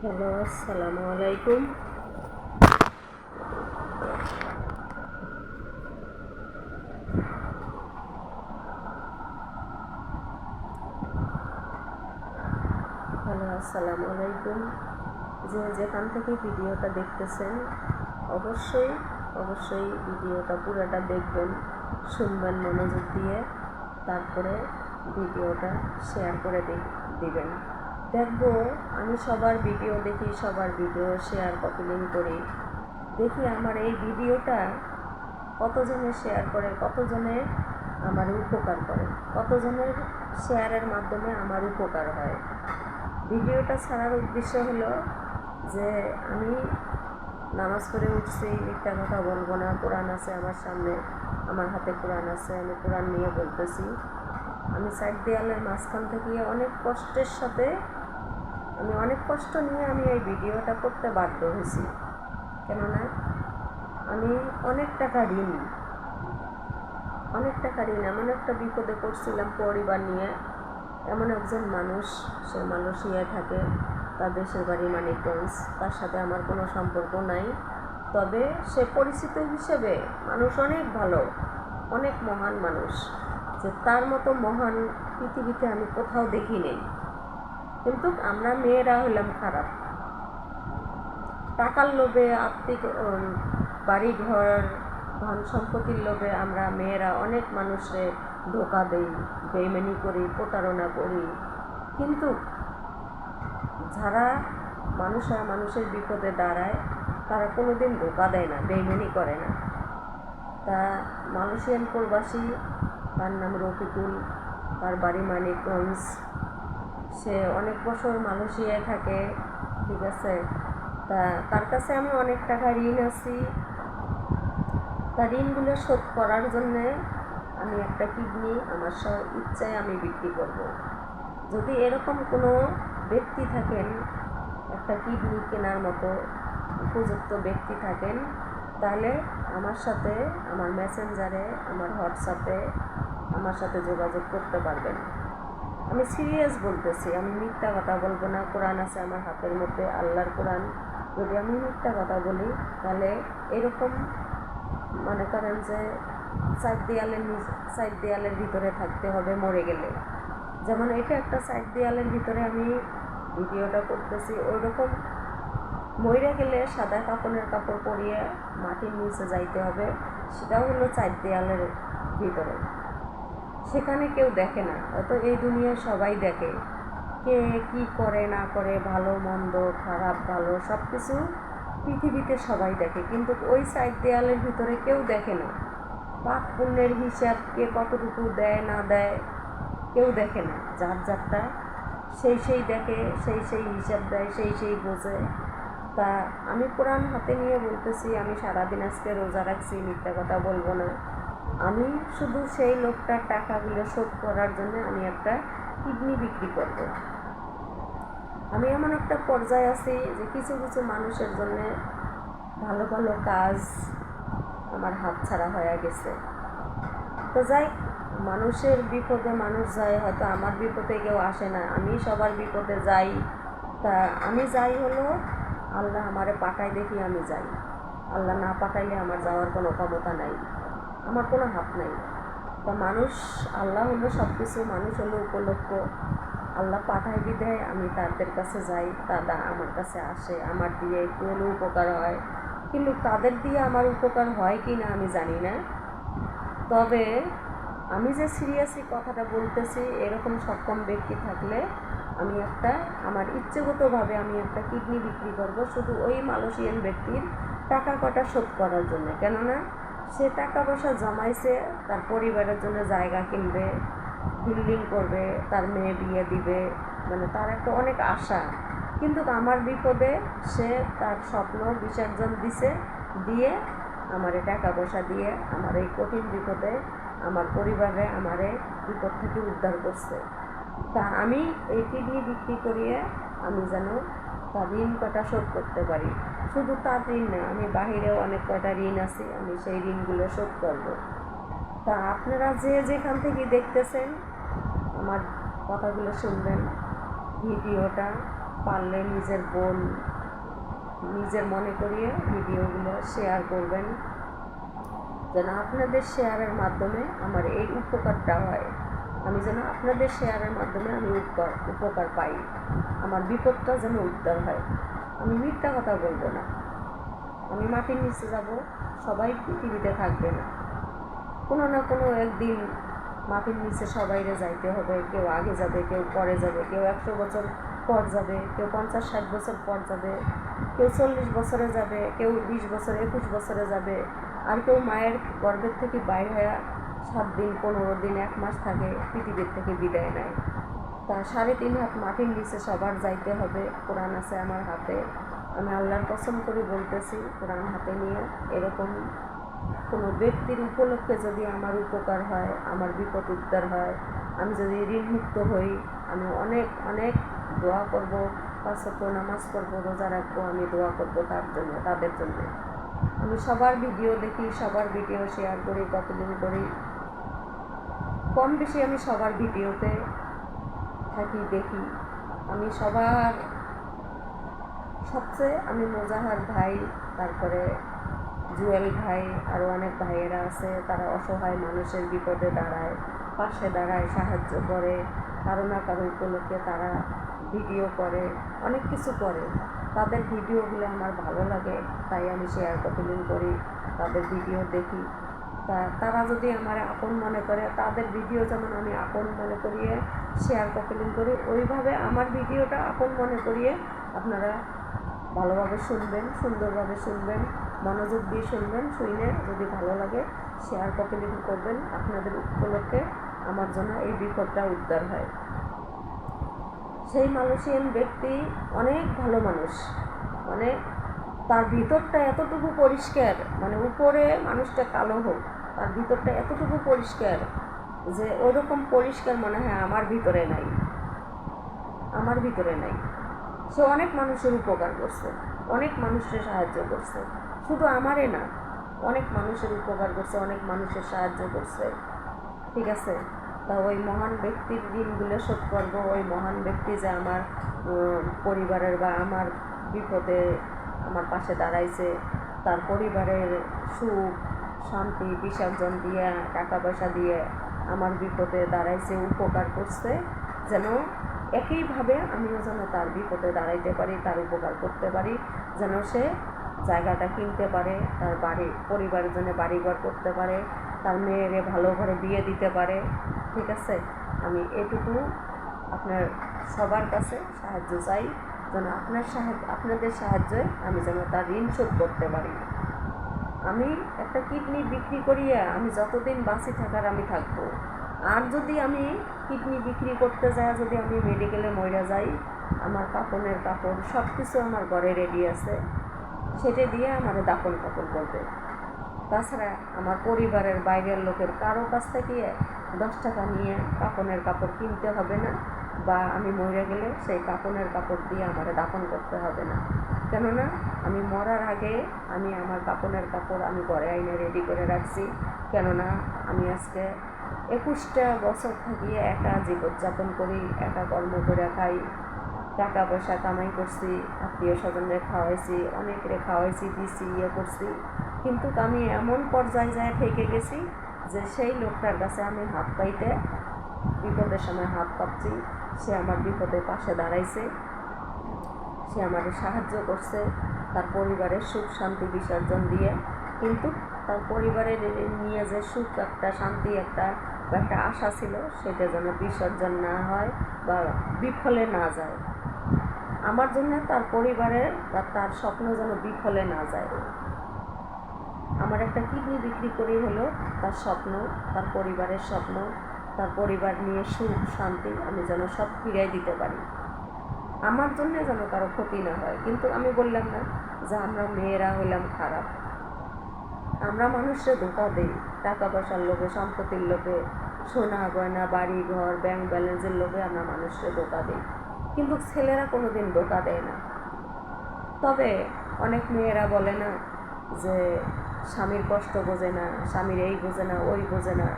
Hello, আসসালামু আলাইকুম। আসসালামু আলাইকুম। যে যেখান থেকে ভিডিওটা দেখতেছেন অবশ্যই অবশ্যই ভিডিওটা পুরোটা দেখবেন, শুনবেন মনোযোগ দিয়ে, তারপরে ভিডিওটা শেয়ার করে দিবেন। দেখবো আমি সবার ভিডিও দেখি, সবার ভিডিও শেয়ার কপি লিঙ্ক করি, দেখি আমার এই ভিডিওটা কতজনে শেয়ার করে, কতজনে আমার উপকার করে, কতজনের শেয়ারের মাধ্যমে আমার উপকার হয়। ভিডিওটা ছাড়ার উদ্দেশ্য হলো যে আমি নামাজ পড়ে উঠছি, মিথ্যা কথা বলবো না। কোরআন আছে আমার সামনে, আমার হাতে কোরআন আছে, আমি কোরআন নিয়ে বলতেছি। আমি সাইড দেয়ালের মাঝখান থেকে অনেক কষ্টের সাথে, আমি অনেক কষ্ট নিয়ে আমি এই ভিডিওটা করতে বাধ্য হয়েছি। কেননা আমি অনেক টাকা ঋণ এমন একটা বিপদে পড়ছিলাম পরিবার নিয়ে। এমন একজন মানুষ, সে মালয়েশিয়ায় থাকে, তার দেশের বাড়ি মানিকগঞ্জ, তার সাথে আমার কোনো সম্পর্ক নাই। তবে সে পরিচিত হিসেবে মানুষ অনেক ভালো, অনেক মহান মানুষ, যে তার মতো মহান পৃথিবীতে আমি কোথাও দেখি নেই। কিন্তু আমরা মেয়েরা হলাম খারাপ, টাকার লোভে, আর্থিক বাড়ি ঘর ধন সম্পত্তির লোভে আমরা মেয়েরা অনেক মানুষের ধোকা দেই, বেইমানি করি, প্রতারণা করি। কিন্তু যারা মানুষের বিপদে দাঁড়ায় তারা কোনোদিন ধোকা দেয় না, বেইমানি করে না। তা মালয়েশিয়ান প্রবাসী, তার নাম রফিকুল, তার বাড়ি মানিকগঞ্জ, সে অনেক বছর মালয়েশিয়ায় থাকে, ঠিক আছে। তা তার কাছে আমি অনেক টাকা ঋণ আছি। তার ঋণগুলো শোধ করার জন্যে আমি একটা কিডনি আমার ইচ্ছায় আমি বিক্রি করব। যদি এরকম কোনো ব্যক্তি থাকেন, একটা কিডনি কেনার মতো উপযুক্ত ব্যক্তি থাকেন, তাহলে আমার সাথে, আমার মেসেঞ্জারে, আমার হোয়াটসঅ্যাপে আমার সাথে যোগাযোগ করতে পারবেন। আমি সিরিয়াস বলতেছি, আমি মিথ্যা কথা বলবো না। কোরআন আছে আমার হাতের মধ্যে, আল্লাহর কোরআন। যদি আমি মিথ্যা কথা বলি তাহলে এরকম মনে করেন যে সাইড দেয়ালের ভিতরে থাকতে হবে মরে গেলে। যেমন এটা একটা সাইড দেয়ালের ভিতরে আমি ভিডিওটা করতেছি, ওইরকম মরে গেলে সাদা কাপড় পরিয়ে মাটির নিচে যাইতে হবে, সেটাও হলো সাইড দেয়ালের ভিতরে। সেখানে কেউ দেখে না, হয়তো এই দুনিয়ায় সবাই দেখে, কে কি করে না করে, ভালো মন্দ, খারাপ ভালো সব কিছু পৃথিবীতে সবাই দেখে, কিন্তু ওই সাইড দেয়ালের ভিতরে কেউ দেখে না। পাপ পুণ্যের হিসাব কে কতটুকু দেয় না দেয় কেউ দেখে না। যার যারটা সেই দেখে, সেই হিসাব দেয়, সেই বোঝে। তা আমি কোরআন হাতে নিয়ে বলতেছি, আমি সারাদিন আজকে রোজা রাখছি, মিথ্যা কথা বলবো না। আমি শুধু সেই লোকটার টাকাগুলো শোধ করার জন্য আমি একটা কিডনি বিক্রি করব। আমি এমন একটা পর্যায়ে আছি যে কিছু কিছু মানুষের জন্য ভালো ভালো কাজ আমার হাতছাড়া হয়ে গেছে। তো যাই, মানুষের বিপদে মানুষ যায়, হয়তো আমার বিপদে কেউ আসে না, আমি সবার বিপদে যাই। তা আমি যাই হলো আল্লাহ আমারে পাঠায় দেখি আমি যাই, আল্লাহ না পাঠাইলে আমার যাওয়ার কোনো ক্ষমতা নাই, আমার কোনো হাত নাই। তা মানুষ, আল্লাহ হলো সব কিছু, মানুষ হলো উপলক্ষ। আল্লাহ পাঠাই দেয়, আমি তাদের কাছে যাই, তারা আমার কাছে আসে, আমার দিয়ে একটু হলেও উপকার হয়। কিন্তু তাদের দিয়ে আমার উপকার হয় কি না আমি জানি না। তবে আমি যে সিরিয়াসলি কথাটা বলতেছি, এরকম সক্ষম ব্যক্তি থাকলে আমি একটা, আমার ইচ্ছেগতভাবে আমি একটা কিডনি বিক্রি করব, শুধু ওই মালয়েশিয়ান ব্যক্তির টাকা কটা শোধ করার জন্য। কেননা সে টাকা পয়সা জমাইছে, তার পরিবারের জন্য জায়গা কিনবে, বিল্ডিং করবে, তার মেয়ে বিয়ে দিবে, মানে তার একটা অনেক আশা। কিন্তু আমার বিপদে সে তার স্বপ্ন বিসর্জন দিয়ে আমারে টাকা পয়সা দিয়ে আমার এই কঠিন বিপদে, আমার পরিবারে আমারে বিপদ থেকে উদ্ধার করছে। তা আমি এই কিডনি বিক্রি করিয়ে আমি যেন তার ঋণ কটা শোধ করতে পারি। শুধু তার ঋণ না, আমি বাহিরেও অনেক কটা ঋণ আছে, আমি সেই ঋণগুলো শোধ করব। তা আপনারা যে যেখান থেকে দেখতেছেন আমার কথাগুলো শুনবেন, ভিডিওটা পারলে নিজের বোন নিজের মনে করিয়ে ভিডিওগুলো শেয়ার করবেন, যেন আপনাদের শেয়ারের মাধ্যমে আমার এই উপকারটা হয়। আমি যেন আপনাদের শেয়ারের মাধ্যমে আমি উপকার পাই, আমার বিপদটা যেন উদ্ধার হয়। আমি মিথ্যা কথা বলবো না, আমি মাটির নিচে যাব, সবাই পৃথিবীতে থাকবে না, কোনো না কোনো একদিন মাটির নিচে সবাইরে যাইতে হবে। কেউ আগে যাবে, কেউ পরে যাবে, কেউ 100 বছর পর যাবে, কেউ 50-60 বছর পর যাবে, কেউ 40 বছরে যাবে, কেউ 20 বছর 21 বছরে যাবে, আর কেউ মায়ের গর্ভের থেকে বাইর হয়ে 7 দিন 15 দিন 1 মাস থাকে, পৃথিবীর থেকে বিদায় নেয়। তা 3.5 হাত মাটির নিচে সবার যাইতে হবে। কোরআন আছে আমার হাতে, আমি আল্লাহর কসম করে বলতেছি, কোরআন হাতে নিয়ে এরকম কোনো ব্যক্তির উপলক্ষে যদি আমার উপকার হয়, আমার বিপদ উদ্ধার হয়, আমি যদি ঋণমুক্ত হই, আমি অনেক অনেক দোয়া করব, 5 ওয়াক্ত নামাজ পড়ব, রোজা রাখবো, আমি দোয়া করব তার জন্য, তাদের জন্য। আমি সবার ভিডিও দেখি, সবার ভিডিও শেয়ার করি, কপিলিং করি, কম বেশি আমি সবার ভিডিওতে থাকি, দেখি। আমি সবার সবচেয়ে আমি মোজাহার ভাই, তারপরে জুয়েল ভাই, আরও অনেক ভাইয়েরা আছে, তারা অসহায় মানুষের বিপদে দাঁড়ায়, পাশে দাঁড়ায়, সাহায্য করে, কারো না কারো উপলক্ষে তারা ভিডিও করে, অনেক কিছু করে। তাদের ভিডিওগুলো আমার ভালো লাগে, তাই আমি শেয়ার কপিলিং করি, তাদের ভিডিও দেখি। তারা যদি আমার আপন মনে করে, তাদের ভিডিও যেমন আমি আপন মনে করিয়ে শেয়ার কপিলিং করি, ওইভাবে আমার ভিডিওটা আপন মনে করিয়ে আপনারা ভালোভাবে শুনবেন, সুন্দরভাবে শুনবেন, মনোযোগ দিয়ে শুনবেন। শুনে যদি ভালো লাগে শেয়ার কপিলিং করবেন, আপনাদের উপলক্ষে আমার জন্য এই বিপদটা উদ্ধার হয়। সেই মালয়েশিয়ান ব্যক্তি অনেক ভালো মানুষ, মানে তার ভিতরটা এতটুকু পরিষ্কার, মানে উপরে মানুষটা কালো হোক, তার ভিতরটা এতটুকু পরিষ্কার যে ওরকম পরিষ্কার মনে হয় আমার ভিতরে নাই, আমার ভিতরে নাই। সে অনেক মানুষের উপকার করছে, অনেক মানুষের সাহায্য করছে, শুধু আমারে না, অনেক মানুষের উপকার করছে, অনেক মানুষের সাহায্য করছে। ঠিক আছে, তা ওই মহান ব্যক্তির ঋণগুলো শোধ করবো। ওই মহান ব্যক্তি যে আমার পরিবারের বা আমার বিপদে আমার পাশে দাঁড়াইছে, তার পরিবারের সুখ শান্তি বিসর্জন দিয়ে, টাকা পয়সা দিয়ে আমার বিপদে দাঁড়াইছে, উপকার করছে, যেন একইভাবে আমিও যেন তার বিপদে দাঁড়াইতে পারি, তার উপকার করতে পারি, যেন সে জায়গাটা কিনতে পারে, তার বাড়ি পরিবারের জন্য বাড়িঘর করতে পারে, তার মেয়েরে ভালো ঘরে বিয়ে দিতে পারে। ঠিক আছে, আমি এটুকু আপনার সবার কাছে সাহায্য চাই, যেন আপনাদের সাহায্যে আমি যেন তার ঋণ শোধ করতে পারি। আমি একটা কিডনি বিক্রি করিয়ে আমি যতদিন বাঁচি থাকার আমি থাকবো। আর যদি আমি কিডনি বিক্রি করতে যাই, যদি আমি মেডিকেলে মরে যাই, আমার কাপড়ের কাপড় সব কিছু আমার ঘরে রেডি আছে, সেটা দিয়ে আমার দাফন কাপড় করবে। তাছাড়া আমার পরিবারের বাইরের লোকের কারো কাছ থেকে 10 টাকা নিয়ে কাপড়ের কাপড় কিনতে হবে না, বা আমি মরে গেলে সেই কাপড়ের কাপড় দিয়ে আমার দাফন করতে হবে না। কেননা আমি মরার আগে আমি আমার কাপড়ের কাপড় আমি ঘরে আইনে রেডি করে রাখছি। কেননা আমি আজকে 21টা বছর থাকিয়ে একা জীবনযাপন করি, একা কর্ম করে খাই, টাকা পয়সা কামাই করছি, আত্মীয় স্বজনদের খাওয়াইছি, অনেকরে খাওয়াইছি, দিছি, করছি, কিন্তু আমি এমন পর্যায়ে যায় থেকে গেছি যে সেই লোকটার কাছে আমি হাত পাইতে, বিপদের সময় হাত পাচ্ছি, সে আমার বিপদের পাশে দাঁড়াইছে, সে আমাকে সাহায্য করছে, তার পরিবারের সুখ শান্তি বিসর্জন দিয়ে। কিন্তু তার পরিবারের নিয়ে যে সুখ একটা, শান্তি একটা বা একটা আশা ছিল, সেটা যেন বিসর্জন না হয় বা বিফলে না যায়। আমার জন্য তার পরিবারের বা তার স্বপ্ন যেন বিফলে না যায়। আমার একটা কিডনি বিক্রি করেই হলো তার স্বপ্ন, তার পরিবারের স্বপ্ন, তার পরিবার নিয়ে সুখ শান্তি আমি যেন সব ফিরিয়ে দিতে পারি। আমার জন্য যেন কারো ক্ষতি না হয়। কিন্তু আমি বললাম না যে আমরা মেয়েরা হইলাম খারাপ, আমরা মানুষের ধোঁকা দিই, টাকা পয়সার লোভে, সম্পত্তির লোভে, সোনা গয়না বাড়ি ঘর ব্যাংক ব্যালেন্সের লোভে আমরা মানুষকে ধোঁকা দিই, কিন্তু ছেলেরা কোনো দিন ধোঁকা দেয় না। তবে অনেক মেয়েরা বলে না যে স্বামীর কষ্ট বোঝে না, স্বামীর এই বোঝে না, ওই বোঝে না।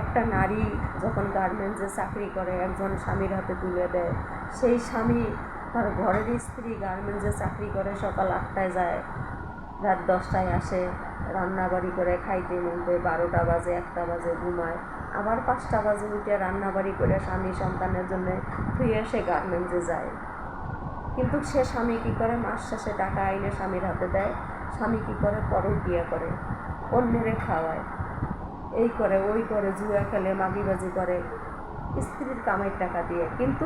একটা নারী যখন গার্মেন্টসে চাকরি করে, একজন স্বামীর হাতে তুলে দেয়, সেই স্বামী তার ঘরের স্ত্রী গার্মেন্টসে চাকরি করে, সকাল 8টায় যায়, রাত 10টায় আসে, রান্নাবাড়ি করে, খাইতে মধ্যে 12টা বাজে, 1টা বাজে, ঘুমায়, আবার 5টা বাজে উঠে রান্নাবাড়ি করে স্বামী সন্তানের জন্য ধুয়ে সে গার্মেন্টসে যায়। কিন্তু সে স্বামী কী করে, মাস শেষে টাকা আইনে স্বামীর হাতে দেয়, স্বামী কী করে, পরকীয়া করে, অন্যেরে খাওয়ায়, এই করে ওই করে, জুয়া খেলে, মাগিবাজি করে স্ত্রীর কামাইয়ের টাকা দিয়ে। কিন্তু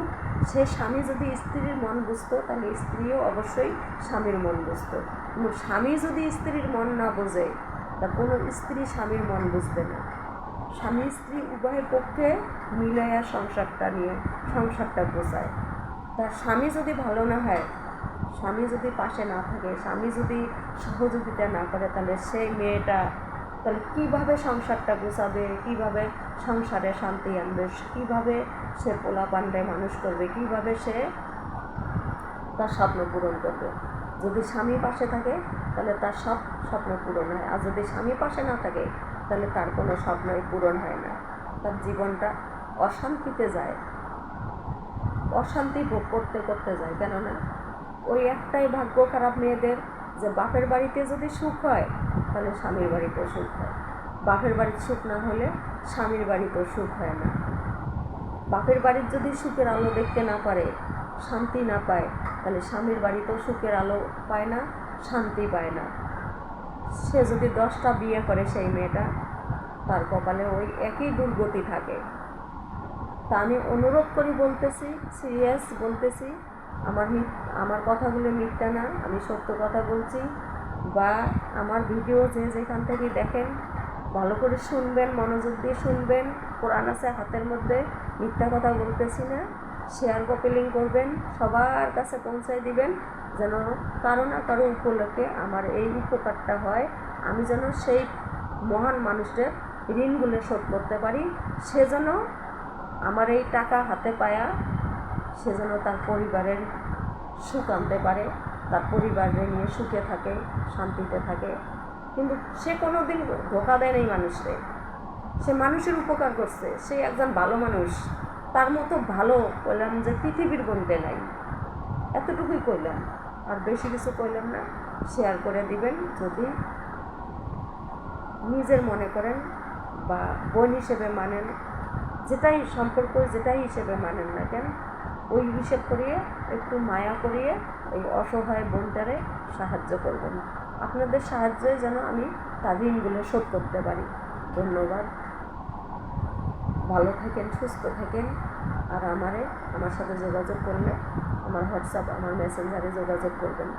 সে স্বামী যদি স্ত্রীর মন বুঝতো, তাহলে স্ত্রীও অবশ্যই স্বামীর মন বুঝতো। কিন্তু স্বামী যদি স্ত্রীর মন না বোঝে, তা কোনো স্ত্রী স্বামীর মন বুঝবে না। স্বামী স্ত্রী উভয় পক্ষে মিলাইয়া সংসারটা বোঝায়। তার স্বামী যদি ভালো না হয়, স্বামী যদি পাশে না থাকে, স্বামী যদি সহযোগিতা না করে, তাহলে সেই মেয়েটা তাহলে কীভাবে সংসারটা গোছাবে, কীভাবে সংসারে শান্তি আনবে, কীভাবে সে পোলাপানটায় মানুষ করবে, কীভাবে সে তার স্বপ্ন পূরণ করবে। যদি স্বামী পাশে থাকে তাহলে তার সব স্বপ্ন পূরণ হয়, আর যদি স্বামী পাশে না থাকে তাহলে তার কোনো স্বপ্নই পূরণ হয় না। তার জীবনটা অশান্তিতে যায়, অশান্তি ভোগ করতে করতে যায়। কেননা ওই একটাই ভাগ্য খারাপ মেয়েদের, যে বাপের বাড়িতে যদি সুখ হয় তাহলে স্বামীর বাড়িতেও সুখ হয়, বাপের বাড়ির সুখ না হলে স্বামীর বাড়িতেও সুখ হয় না। বাপের বাড়ির যদি সুখের আলো দেখতে না পারে, শান্তি না পায়, তাহলে স্বামীর বাড়িতেও সুখের আলো পায় না, শান্তি পায় না। সে যদি 10টা বিয়ে করে, সেই মেয়েটা, তার কপালে ওই একই দুর্গতি থাকে। তা আমি অনুরোধ করি, বলতেছি, সিরিয়াস বলতেছি, আমার কথাগুলো মিথ্যা না, আমি সত্য কথা বলছি। বা আমার ভিডিও যে যেখান থেকে দেখেন, ভালো করে শুনবেন, মনোযোগ দিয়ে শুনবেন। কোরআন আছে হাতের মধ্যে, মিথ্যা কথা বলতেছি না। শেয়ার কপি লিঙ্ক করবেন, সবার কাছে পৌঁছায় দিবেন, যেন কারো না কারো উপলক্ষে আমার এই উপকারটা হয়। আমি যেন সেই মহান মানুষদের ঋণগুলো শোধ করতে পারি, সেজন্য আমার এই টাকা হাতে পায়া সেজন্য তার পরিবারের সুখ আনতে পারে, তার পরিবারে নিয়ে সুখে থাকে, শান্তিতে থাকে। কিন্তু সে কোনো দিন ধোকা দেয় নাই মানুষকে, সে মানুষের উপকার করছে, সে একজন ভালো মানুষ। তার মতো ভালো কইলাম যে পৃথিবীর বলতে নাই, এতটুকুই কইলাম, আর বেশি কিছু কইলাম না। শেয়ার করে দিবেন যদি নিজের মনে করেন, বা বোন হিসেবে মানেন, যেটাই সম্পর্ক, যেটাই হিসেবে মানেন না কেন, ওই হিসেব করিয়ে একটু মায়া করিয়ে এই অসহায় বোনটারে সাহায্য করবেন। আপনাদের সাহায্যে যেন আমি তার ঋণগুলো শোধ করতে পারি। ধন্যবাদ। ভালো থাকেন, সুস্থ থাকেন। আর আমার সাথে যোগাযোগ করলে আমার হোয়াটসঅ্যাপ, আমার মেসেঞ্জারে যোগাযোগ করবেন।